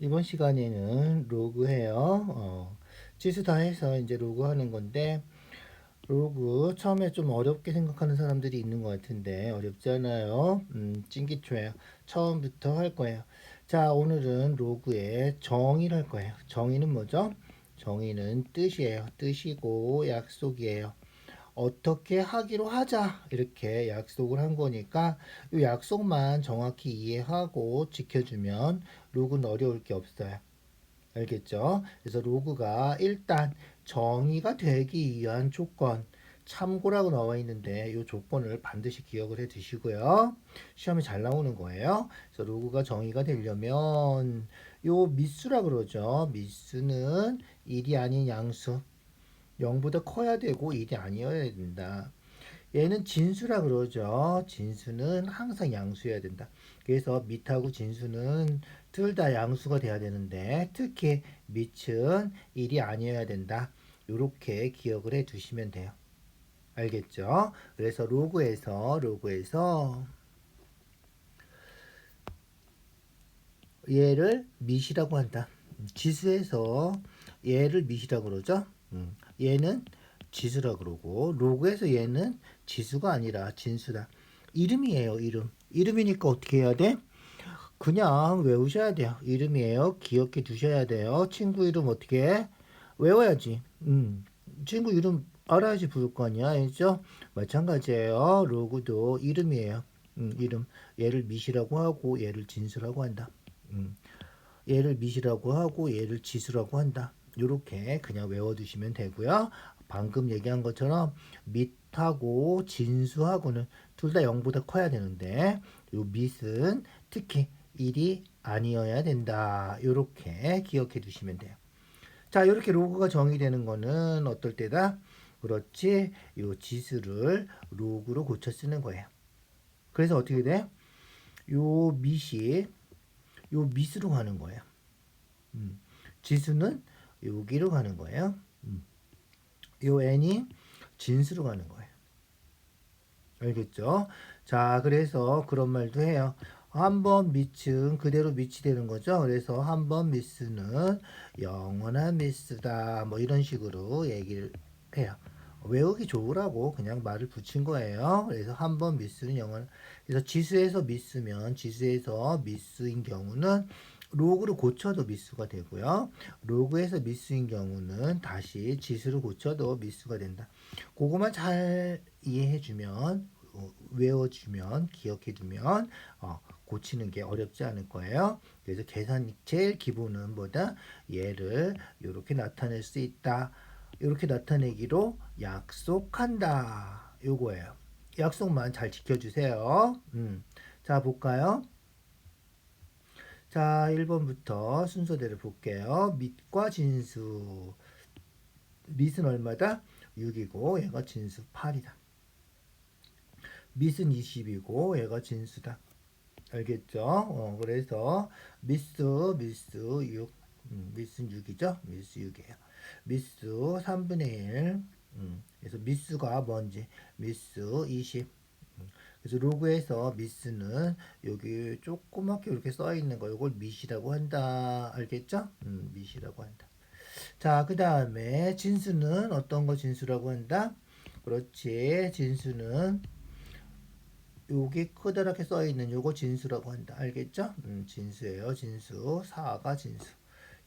이번 시간에는 로그해요. 지수 다 해서 이제 로그하는 건데, 로그 처음에 좀 어렵게 생각하는 사람들이 있는 것 같은데, 어렵지 않아요. 찐기초예요. 처음부터 할 거예요. 자, 오늘은 로그의 정의를 할 거예요. 정의는 뭐죠? 정의는 뜻이에요. 뜻이고 약속이에요. 어떻게 하기로 하자 이렇게 약속을 한 거니까 이 약속만 정확히 이해하고 지켜주면 로그는 어려울 게 없어요. 알겠죠? 그래서 로그가 일단 정의가 되기 위한 조건 참고라고 나와 있는데 이 조건을 반드시 기억을 해 두시고요. 시험에 잘 나오는 거예요. 그래서 로그가 정의가 되려면 요 미수라 그러죠. 미수는 1이 아닌 양수. 0보다 커야 되고 1이 아니어야 된다. 얘는 진수라 그러죠. 진수는 항상 양수여야 된다. 그래서 밑하고 진수는 둘 다 양수가 돼야 되는데 특히 밑은 1이 아니어야 된다. 이렇게 기억을 해 두시면 돼요. 알겠죠? 그래서 로그에서 얘를 밑이라고 한다. 지수에서 얘를 밑이라고 그러죠. 얘는 지수라 그러고 로그에서 얘는 지수가 아니라 진수다. 이름이에요, 이름. 이름이니까 어떻게 해야 돼? 그냥 외우셔야 돼요. 이름이에요. 기억해 두셔야 돼요. 친구 이름 어떻게 해? 외워야지. 친구 이름 알아야지 부를 거 아니야. 알죠? 마찬가지예요. 로그도 이름이에요. 이름. 얘를 밑이라고 하고 얘를 진수라고 한다. 음. 얘를 밑이라고 하고 얘를 지수라고 한다. 이렇게 그냥 외워두시면 되고요. 방금 얘기한 것처럼 밑하고 진수하고는 둘 다 0보다 커야 되는데 요 밑은 특히 1이 아니어야 된다. 이렇게 기억해 두시면 돼요. 자, 이렇게 로그가 정의되는 거는 어떨 때다? 그렇지. 요 지수를 로그로 고쳐 쓰는 거예요. 그래서 어떻게 돼? 요 밑이 요 밑으로 가는 거예요. 음. 지수는 여기로 가는 거예요. 요 n이 진수로 가는 거예요. 알겠죠? 자, 그래서 그런 말도 해요. 한 번 미층 그대로 미치 되는 거죠. 그래서 한 번 미스는 영원한 미스다. 뭐 이런 식으로 얘기를 해요. 외우기 좋으라고 그냥 말을 붙인 거예요. 그래서 한 번 미스는 영원. 그래서 지수에서 미스면 지수에서 미스인 경우는 로그로 고쳐도 미수가 되고요. 로그에서 미수인 경우는 다시 지수로 고쳐도 미수가 된다. 그거만 잘 이해해주면 외워주면 기억해두면 고치는 게 어렵지 않을 거예요. 그래서 계산 제일 기본은 뭐다? 얘를 이렇게 나타낼 수 있다. 이렇게 나타내기로 약속한다. 요거예요. 약속만 잘 지켜주세요. 자, 볼까요? 자, 1번부터 순서대로 볼게요. 밑과 진수. 밑은 얼마다? 6이고 얘가 진수 8이다. 밑은 20이고 얘가 진수다. 알겠죠? 그래서 미스 6. 미스는 6이죠? 미스 6이에요. 미스 3분의 1. 그래서 미스가 뭔지 미스 20. 그래서 로그에서 미스는 여기 조그맣게 이렇게 써 있는 거 이걸 밑이라고 한다. 알겠죠? 밑이라고 한다. 자, 그 다음에 진수는 어떤 거 진수라고 한다? 그렇지. 진수는 여기 커다랗게 써 있는 요거 진수라고 한다. 알겠죠? 진수예요. 진수. 4가 진수.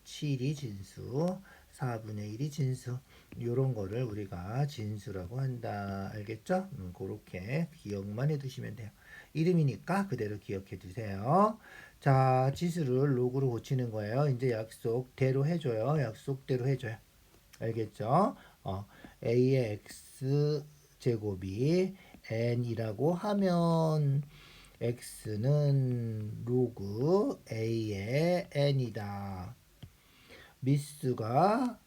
7이 진수. 4분의 1이 진수. 요런 거를 우리가 진수라고 한다. 알겠죠? 그렇게 기억만 해두시면 돼요. 이름이니까 그대로 기억해 두세요. 자, 지수를 로그로 고치는 거예요. 이제 약속대로 해줘요. 약속대로 해줘요. 알겠죠? a의 x 제곱이 n이라고 하면 x는 로그 a의 n이다. 미수가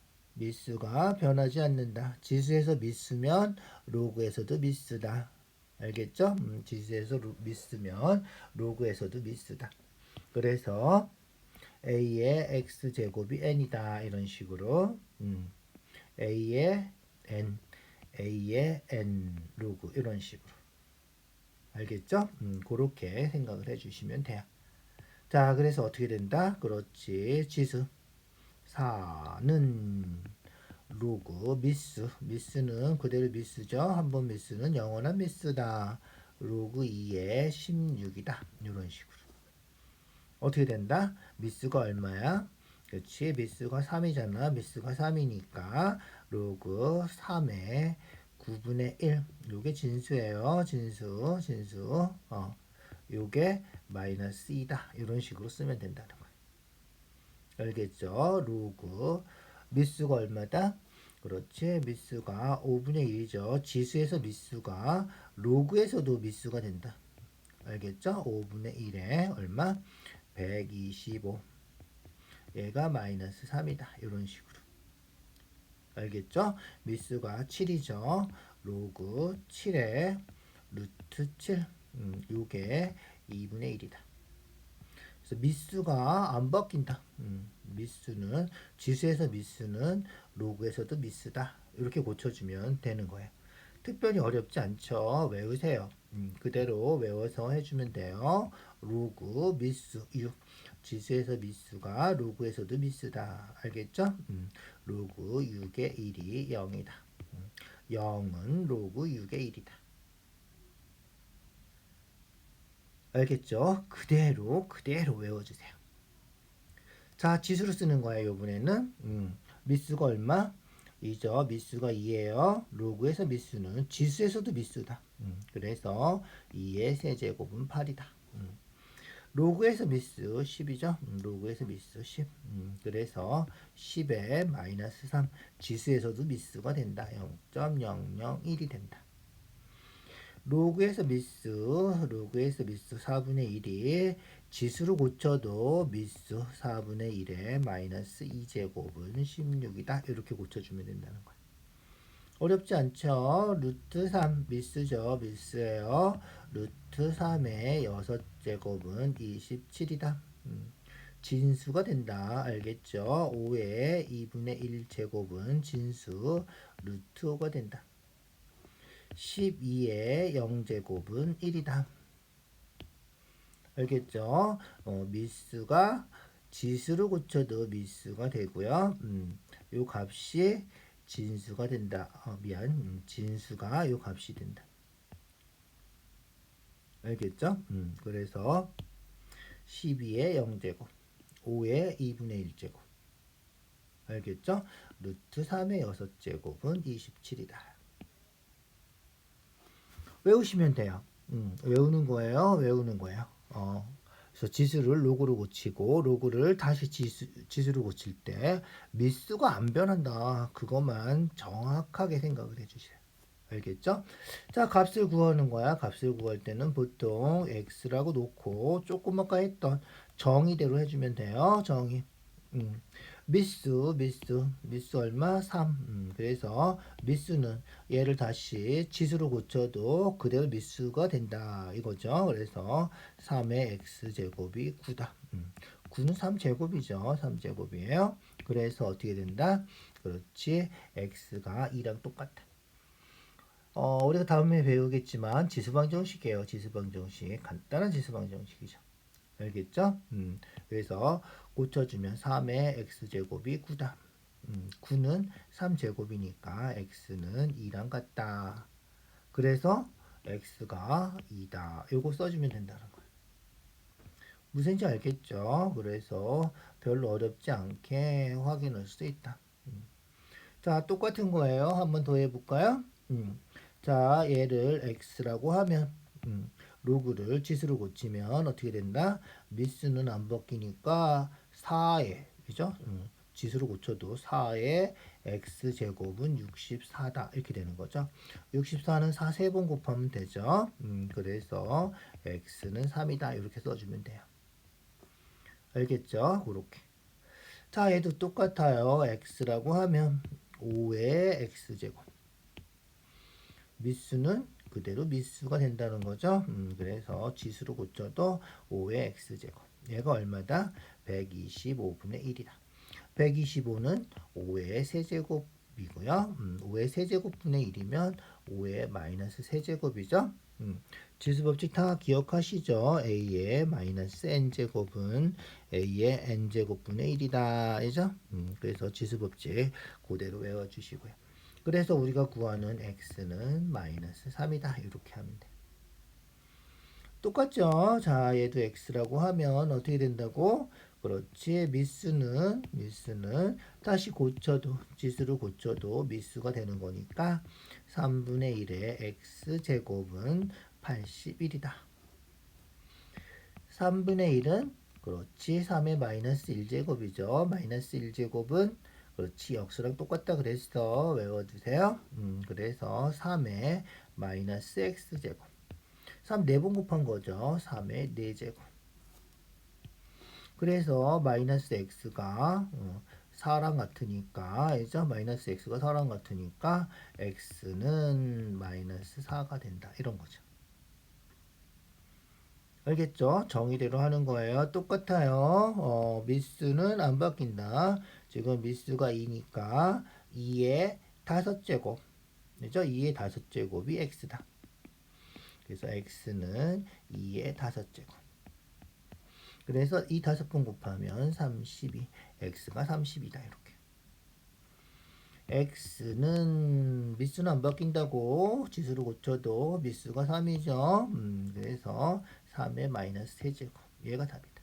변하지 않는다. 지수에서 미수면 로그에서도 미수다. 알겠죠? 지수에서 미수면 로그에서도 미수다. 그래서 a의 x 제곱이 n이다. 이런 식으로 a의 n, a의 n 로그 이런 식으로. 알겠죠? 그렇게 생각을 해주시면 돼요. 자, 그래서 어떻게 된다? 그렇지. 지수 4는 로그 미스는 그대로 미스죠. 한번 미스는 영원한 미스다. 로그 2의 16이다. 이런 식으로. 어떻게 된다? 미스가 얼마야? 그렇지. 미스가 3이잖아. 미스가 3이니까 로그 3의 9분의 1. 요게 진수예요. 진수. 요게 마이너스 2다. 이런 식으로 쓰면 된다는 거야. 알겠죠? 로그 미수가 얼마다? 그렇지. 미수가 5분의 1이죠. 지수에서 미수가 로그에서도 미수가 된다. 알겠죠? 5분의 1에 얼마? 125. 얘가 마이너스 3이다. 이런 식으로. 알겠죠? 미수가 7이죠. 로그 7에 루트 7. 요게 2분의 1이다. 그래서 미수가 안 바뀐다. 미수는 지수에서 미수는 로그에서도 미수다. 이렇게 고쳐주면 되는 거예요. 특별히 어렵지 않죠. 외우세요. 그대로 외워서 해주면 돼요. 로그 미수 6. 지수에서 미수가 로그에서도 미수다. 알겠죠? 로그 6의 1이 0이다. 0은 로그 6의 1이다. 알겠죠? 그대로 외워주세요. 자, 지수로 쓰는 거예요. 요번에는 미수가 얼마? 2죠. 미수가 2예요. 로그에서 미수는 지수에서도 미수다. 그래서 2의 세제곱은 8이다. 로그에서 미수 10이죠. 로그에서 미수 10. 그래서 10에 마이너스 3. 지수에서도 미수가 된다. 0.001이 된다. 로그에서 미수 4분의 1이 지수로 고쳐도 미수 4분의 1에 마이너스 2제곱은 16이다. 이렇게 고쳐주면 된다는 거야. 어렵지 않죠? 루트 3 미수죠. 미수예요. 루트 3의 6제곱은 27이다. 진수가 된다. 알겠죠? 5의 2분의 1제곱은 진수 루트 5가 된다. 12의 0제곱은 1이다. 알겠죠? 미수가 지수로 고쳐도 미수가 되고요. 요 값이 진수가 된다. 진수가 요 값이 된다. 알겠죠? 그래서 12의 0제곱, 5의 2분의 1제곱. 알겠죠? 루트 3의 6제곱은 27이다. 외우시면 돼요. 외우는 거예요. 그래서 지수를 로그로 고치고 로그를 다시 지수로 고칠 때 미수가 안 변한다. 그것만 정확하게 생각을 해주세요. 알겠죠? 자, 값을 구하는 거야. 값을 구할 때는 보통 x라고 놓고 조금 아까 했던 정의대로 해주면 돼요. 정의. 음. 미수 얼마? 3. 그래서 미수는 얘를 다시 지수로 고쳐도 그대로 미수가 된다. 이거죠. 그래서 3의 x제곱이 9다. 9는 3제곱이죠. 3제곱이에요. 그래서 어떻게 된다? 그렇지. x가 2랑 똑같다. 우리가 다음에 배우겠지만 지수방정식이에요. 지수방정식. 간단한 지수방정식이죠. 알겠죠? 그래서 고쳐주면 3의 x제곱이 9다. 9는 3제곱이니까 x는 2랑 같다. 그래서 x가 2다. 요거 써주면 된다는 거예요. 무슨지 알겠죠? 그래서 별로 어렵지 않게 확인할 수 있다. 자, 똑같은 거예요. 한번 더 해볼까요? 자, 얘를 x라고 하면 로그를 지수로 고치면 어떻게 된다? 미수는 안 바뀌니까 4에 그죠? 지수로 고쳐도 4의 x제곱은 64다. 이렇게 되는 거죠. 64는 4 3번 곱하면 되죠. 그래서 x는 3이다. 이렇게 써주면 돼요. 알겠죠? 그렇게. 자, 얘도 똑같아요. x라고 하면 5의 x제곱. 미수는 그대로 미수가 된다는 거죠. 그래서 지수로 고쳐도 5의 x제곱. 얘가 얼마다? 125분의 1이다. 125는 5의 세제곱이고요. 5의 세제곱분의 1이면 5의 마이너스 세제곱이죠. 지수법칙 다 기억하시죠? a의 마이너스 n제곱은 a의 n제곱분의 1이다. 그죠? 그래서 지수법칙 그대로 외워주시고요. 그래서 우리가 구하는 x는 마이너스 3이다. 이렇게 하면 돼. 똑같죠? 자, 얘도 x라고 하면 어떻게 된다고? 그렇지. 미수는 다시 고쳐도, 지수를 고쳐도 미수가 되는 거니까 3분의 1의 x제곱은 81이다. 3분의 1은 그렇지. 3의 마이너스 1제곱이죠. 마이너스 1제곱은 그렇지. 역수랑 똑같다 그랬어. 외워주세요. 그래서 3의 마이너스 x제곱. 3 4번 곱한 거죠. 3의 4제곱. 그래서 마이너스 x가 4랑 같으니까 이죠? 마이너스 x가 4랑 같으니까 x는 마이너스 4가 된다. 이런 거죠. 알겠죠? 정의대로 하는 거예요. 똑같아요. 미수는 안 바뀐다. 지금 미수가 2니까 2의 5제곱. 그죠? 2의 5제곱이 x다. 그래서 x는 2의 5제곱. 그래서 이 5번 곱하면 32. x가 30이다. 이렇게. x는 미수는 안 바뀐다고 지수를 고쳐도 미수가 3이죠. 그래서 3의 마이너스 세제곱. 얘가 답이다.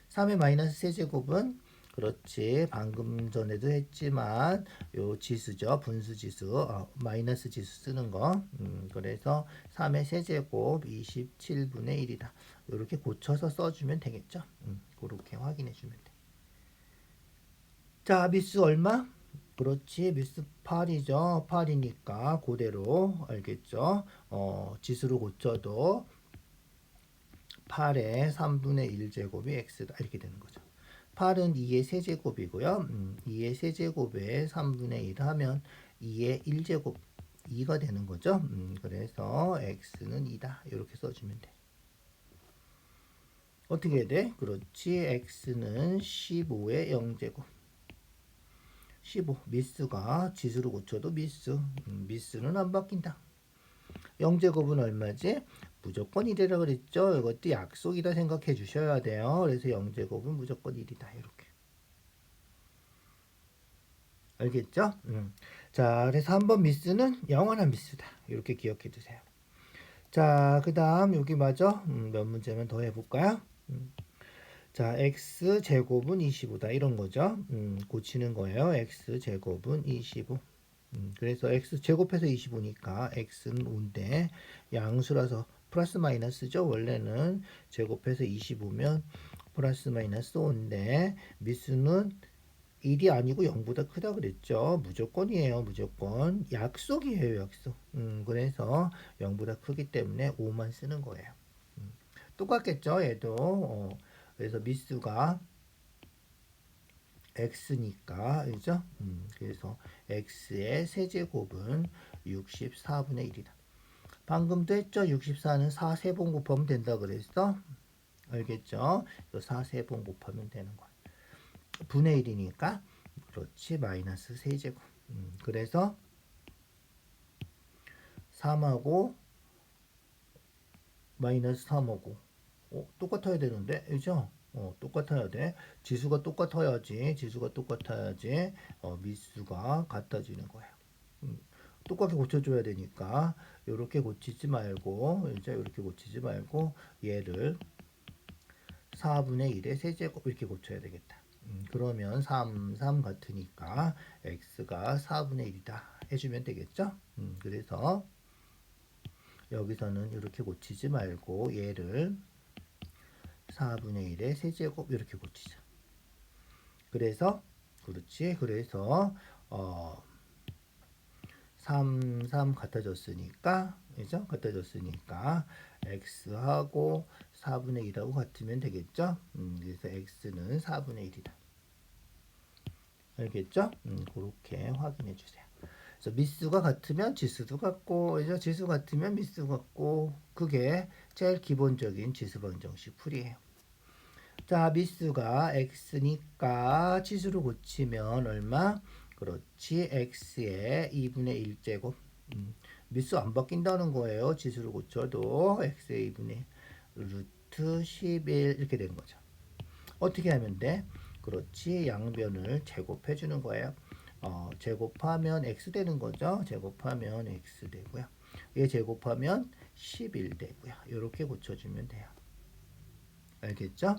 3의 마이너스 세제곱은 그렇지. 방금 전에도 했지만 요 지수죠. 분수지수 마이너스 지수 쓰는 거. 그래서 3의 세제곱 27분의 1이다. 이렇게 고쳐서 써주면 되겠죠. 그렇게 확인해 주면 돼. 자, 미수 얼마? 그렇지. 미수 8이죠. 8이니까 그대로 알겠죠. 지수로 고쳐도 8의 3분의 1제곱이 x다. 이렇게 되는 거죠. 8은 2의 세제곱이고요. 2의 세제곱에 3분의 1 하면 2의 1제곱 2가 되는 거죠. 그래서 x는 2다. 이렇게 써주면 돼. 어떻게 해야 돼? 그렇지. x는 15의 0제곱. 15. 미수가 지수로 고쳐도 미수. 미수는 안 바뀐다. 0제곱은 얼마지? 무조건 1이라 그랬죠? 이것도 약속이다 생각해 주셔야 돼요. 그래서 0제곱은 무조건 1이다. 이렇게. 알겠죠? 자, 그래서 한번 미수는 영원한 미수다. 이렇게 기억해 두세요. 자, 그 다음 여기 맞아? 몇 문제만 더 해볼까요? 자, x제곱은 25다. 이런 거죠. 고치는 거예요. x제곱은 25. 그래서 x제곱해서 25니까 x는 5인데 양수라서 플러스 마이너스죠. 원래는 제곱해서 25면 플러스 마이너스 5인데 미수는 1이 아니고 0보다 크다 그랬죠. 무조건이에요. 무조건. 약속이에요. 약속. 그래서 0보다 크기 때문에 5만 쓰는 거예요. 똑같겠죠. 얘도. 그래서 미수가 x니까 그죠? 그래서 x의 세제곱은 64분의 1이다. 방금도 했죠? 64는 4 세번 곱하면 된다 그랬어? 알겠죠? 4 세번 곱하면 되는 거야. 분의 1이니까 그렇지. 마이너스 세제곱. 그래서 3하고 마이너스 3하고 똑같아야 되는데 그죠? 똑같아야 돼. 지수가 똑같아야지. 지수가 똑같아야지. 미수가 같아지는 거예요. 똑같게 고쳐줘야 되니까 이렇게 고치지 말고 이제 이렇게 고치지 말고 얘를 4분의 1의 세제곱 이렇게 고쳐야 되겠다. 그러면 3 같으니까 x가 4분의 1이다 해주면 되겠죠? 그래서 여기서는 이렇게 고치지 말고 얘를 4분의 1의 세제곱 이렇게 고치자. 그래서 그렇지. 그래서 3 같아졌으니까 그죠? 같아졌으니까 x하고 4분의 1하고 같으면 되겠죠? 그래서 x는 4분의 1이다. 알겠죠? 그렇게 확인해 주세요. 그래서 미수가 같으면 지수도 같고, 그죠? 지수 같으면 미수 같고, 그게 제일 기본적인 지수 방정식 풀이에요. 자, 미수가 x니까 지수로 고치면 얼마? 그렇지. x의 2분의 1제곱. 미수 안 바뀐다는 거예요. 지수를 고쳐도 xa분의 루트 11 이렇게 되는 거죠. 어떻게 하면 돼? 그렇지, 양변을 제곱해 주는 거예요. 제곱하면 x 되는 거죠. 제곱하면 x 되고요. 얘 제곱하면 11 되고요. 이렇게 고쳐주면 돼요. 알겠죠?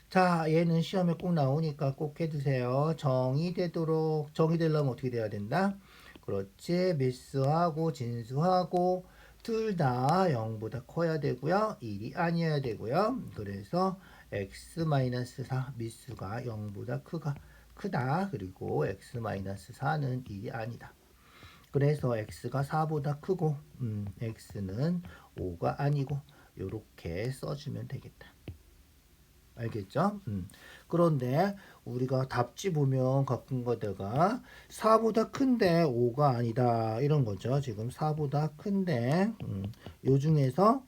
자, 얘는 시험에 꼭 나오니까 꼭 해두세요. 정의되려면 어떻게 돼야 된다? 그렇지, 미수하고 진수하고 둘 다 0보다 커야 되고요. 1이 아니어야 되고요. 그래서 x-4 미수가 0보다 크다. 그리고 x-4는 1이 아니다. 그래서 x가 4보다 크고 x는 5가 아니고 요렇게 써주면 되겠다. 알겠죠? 그런데 우리가 답지 보면 가끔 가다가 4보다 큰데 5가 아니다 이런 거죠. 지금 4보다 큰데 요 중에서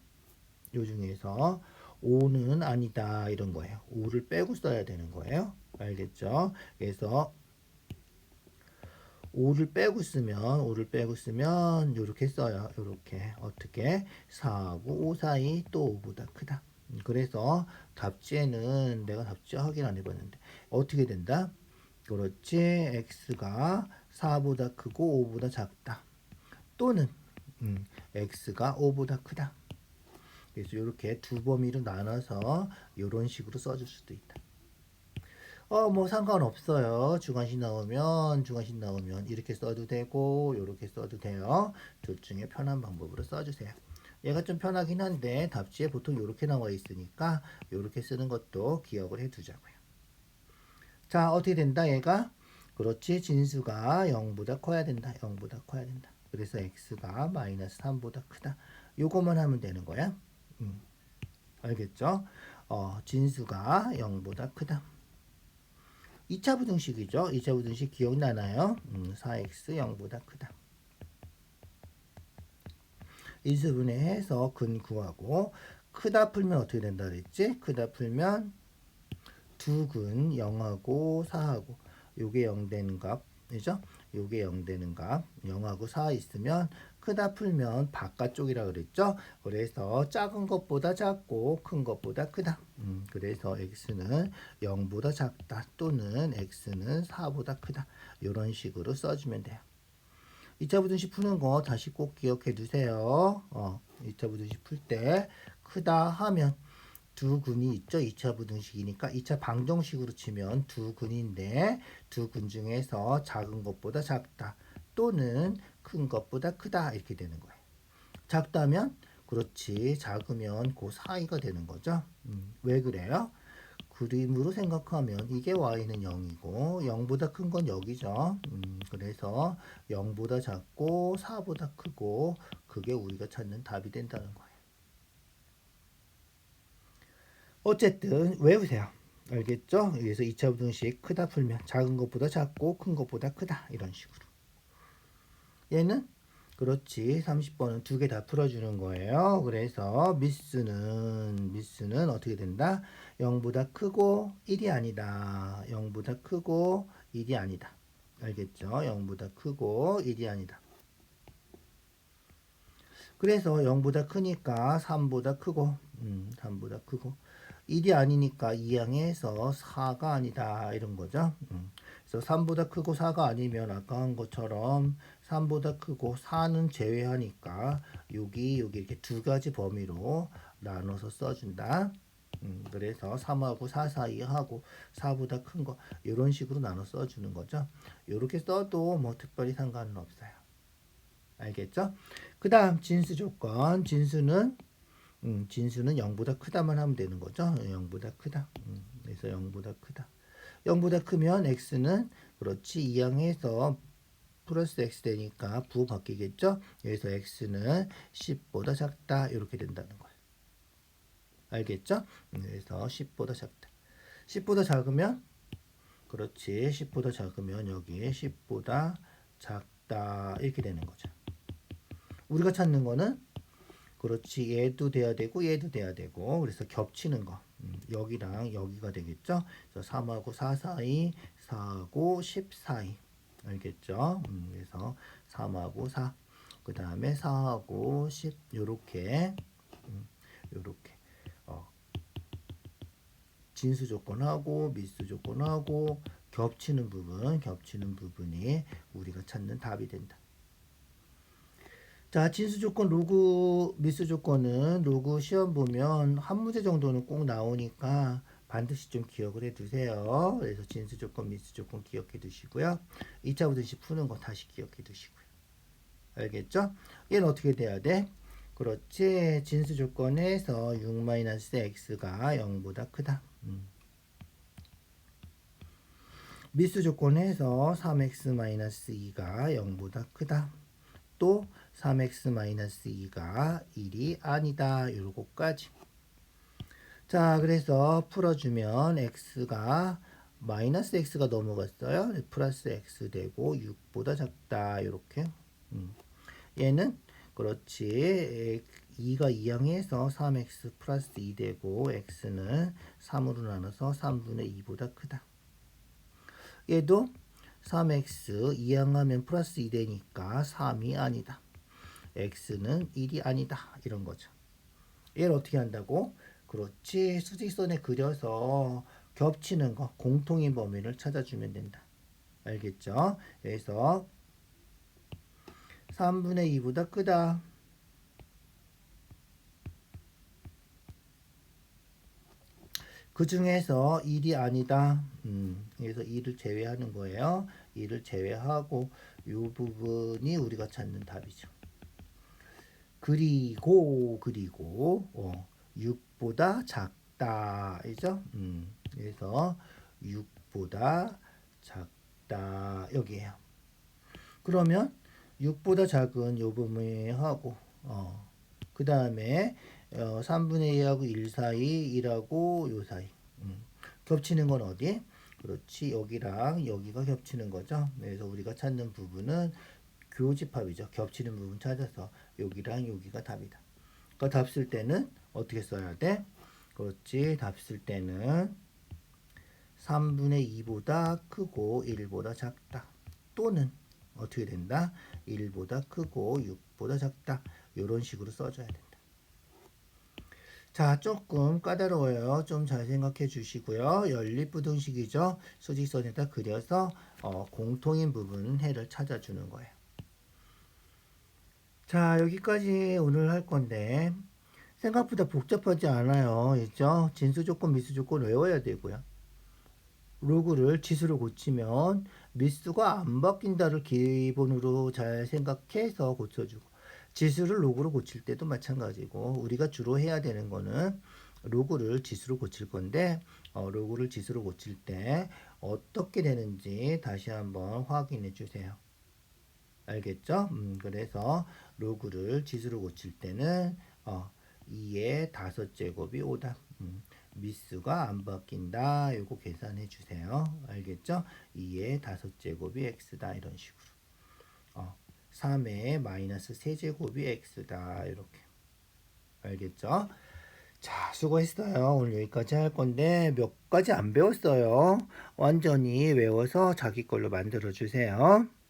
5는 아니다 이런 거예요. 5를 빼고 써야 되는 거예요. 알겠죠? 그래서 5를 빼고 쓰면 요렇게 써요. 요렇게 어떻게 4하고 5 사이 또 5보다 크다. 그래서 답지에는 내가 답지 확인 안 해봤는데 어떻게 된다? 그렇지, x가 4보다 크고 5보다 작다. 또는 x가 5보다 크다. 그래서 이렇게 두 범위로 나눠서 이런 식으로 써줄 수도 있다. 뭐 상관없어요. 주관식 나오면 이렇게 써도 되고 이렇게 써도 돼요. 둘 중에 편한 방법으로 써주세요. 얘가 좀 편하긴 한데 답지에 보통 이렇게 나와 있으니까 이렇게 쓰는 것도 기억을 해두자고요. 자, 어떻게 된다 얘가? 그렇지, 진수가 0보다 커야 된다. 0보다 커야 된다. 그래서 x가 마이너스 3보다 크다. 요것만 하면 되는 거야. 알겠죠? 진수가 0보다 크다. 2차 부등식이죠. 2차 부등식 기억나나요? 4x 0보다 크다. 인수분해해서 근 구하고 크다 풀면 어떻게 된다 그랬지? 크다 풀면 두 근 0하고 4하고 요게 0 되는 값이죠? 요게 0 되는 값 0하고 4 있으면 크다 풀면 바깥쪽이라 그랬죠? 그래서 작은 것보다 작고 큰 것보다 크다. 그래서 x는 0보다 작다 또는 x는 4보다 크다. 이런 식으로 써주면 돼요. 2차 부등식 푸는 거 다시 꼭 기억해 두세요. 2차 부등식 풀 때 크다 하면 두 근이 있죠. 2차 부등식이니까 2차 방정식으로 치면 두 근인데 두 근 중에서 작은 것보다 작다 또는 큰 것보다 크다 이렇게 되는 거예요. 작다면 그렇지, 작으면 그 사이가 되는 거죠. 왜 그래요? 그림으로 생각하면 이게 y는 0이고 0보다 큰 건 여기죠. 그래서 0보다 작고 4보다 크고 그게 우리가 찾는 답이 된다는 거예요. 어쨌든 외우세요. 알겠죠? 그래서 2차 부등식 크다 풀면 작은 것보다 작고 큰 것보다 크다 이런 식으로. 얘는 그렇지, 30번은 두 개 다 풀어주는 거예요. 그래서 미스는 어떻게 된다? 0보다 크고 1이 아니다. 0보다 크고 1이 아니다. 알겠죠? 0보다 크고 1이 아니다. 그래서 0보다 크니까 3보다 크고 3보다 크고 1이 아니니까 2항에서 4가 아니다 이런 거죠. 그래서 3보다 크고 4가 아니면 아까 한 것처럼 3보다 크고 4는 제외하니까 여기 이렇게 두 가지 범위로 나눠서 써준다. 그래서 3하고 4 사이 하고 4보다 큰 거 이런 식으로 나눠 써주는 거죠. 이렇게 써도 뭐 특별히 상관은 없어요. 알겠죠? 그 다음 진수 조건. 진수는 0보다 크다만 하면 되는 거죠. 0보다 크다. 그래서 0보다 크다. 0보다 크면 x는 그렇지, 이항해서 플러스 x 되니까 부 바뀌겠죠. 그래서 x는 10보다 작다 이렇게 된다는 거예요. 알겠죠? 그래서 10보다 작다. 10보다 작으면 그렇지, 10보다 작으면 여기 10보다 작다 이렇게 되는 거죠. 우리가 찾는 거는 그렇지, 얘도 돼야 되고 얘도 돼야 되고 그래서 겹치는 거 여기랑 여기가 되겠죠. 그래서 3하고 4 사이 4하고 10 사이 알겠죠. 그래서 3하고 4 그 다음에 4하고 10 요렇게 요렇게 진수 조건하고 미수 조건하고 겹치는 부분이 우리가 찾는 답이 된다. 자, 진수 조건, 로그, 미수 조건은 로그 시험 보면 한 문제 정도는 꼭 나오니까 반드시 좀 기억을 해 두세요. 그래서 진수 조건, 미수 조건 기억해 두시고요. 2차 부등식 푸는 거 다시 기억해 두시고요. 알겠죠? 얘는 어떻게 돼야 돼? 그렇지. 진수 조건에서 6-x가 0보다 크다. 미수 조건에서 3x-2가 0보다 크다. 또 3x-2가 1이 아니다. 요거까지. 자, 그래서 풀어주면 x가 마이너스 x가 넘어갔어요. 플러스 x 되고 6보다 작다. 요렇게. 얘는 그렇지. 2가 2항해서 3x 플러스 2 되고 x는 3으로 나눠서 3분의 2보다 크다. 얘도 3x 2항하면 플러스 2 되니까 3이 아니다. x는 1이 아니다. 이런 거죠. 얘를 어떻게 한다고? 그렇지. 수직선에 그려서 겹치는 거, 공통인 범위를 찾아주면 된다. 알겠죠? 그래서 3분의 2보다 크다. 그 중에서 1이 아니다. 그래서 2를 제외하는 거예요. 2를 제외하고 이 부분이 우리가 찾는 답이죠. 그리고 6보다 작다. 이죠? 그래서 6보다 작다. 여기에요. 그러면 6보다 작은 요 부분하고 그 다음에 3분의 2하고 1 사이 1하고 요 사이 겹치는 건 어디? 그렇지. 여기랑 여기가 겹치는 거죠. 그래서 우리가 찾는 부분은 교집합이죠. 겹치는 부분 찾아서 여기랑 여기가 답이다. 그러니까 답 쓸 때는 어떻게 써야 돼? 그렇지. 답 쓸 때는 3분의 2보다 크고 1보다 작다. 또는 어떻게 된다? 1보다 크고 6보다 작다. 이런 식으로 써줘야 된다. 자, 조금 까다로워요. 좀 잘 생각해 주시고요. 연립부등식이죠. 수직선에다 그려서 공통인 부분 해를 찾아주는 거예요. 자, 여기까지 오늘 할 건데 생각보다 복잡하지 않아요. 있죠? 진수 조건, 미수 조건 외워야 되고요. 로그를 지수로 고치면 미수가 안 바뀐다를 기본으로 잘 생각해서 고쳐주고 지수를 로그로 고칠 때도 마찬가지고 우리가 주로 해야 되는 거는 로그를 지수로 고칠 건데 로그를 지수로 고칠 때 어떻게 되는지 다시 한번 확인해 주세요. 알겠죠? 그래서 로그를 지수로 고칠 때는 2의 5제곱이 5다. 미수가 안 바뀐다. 요거 계산해 주세요. 알겠죠? 2의 5제곱이 x다. 이런 식으로. 3의 마이너스 3제곱이 x다. 이렇게. 알겠죠? 자, 수고했어요. 오늘 여기까지 할 건데 몇 가지 안 배웠어요. 완전히 외워서 자기 걸로 만들어 주세요.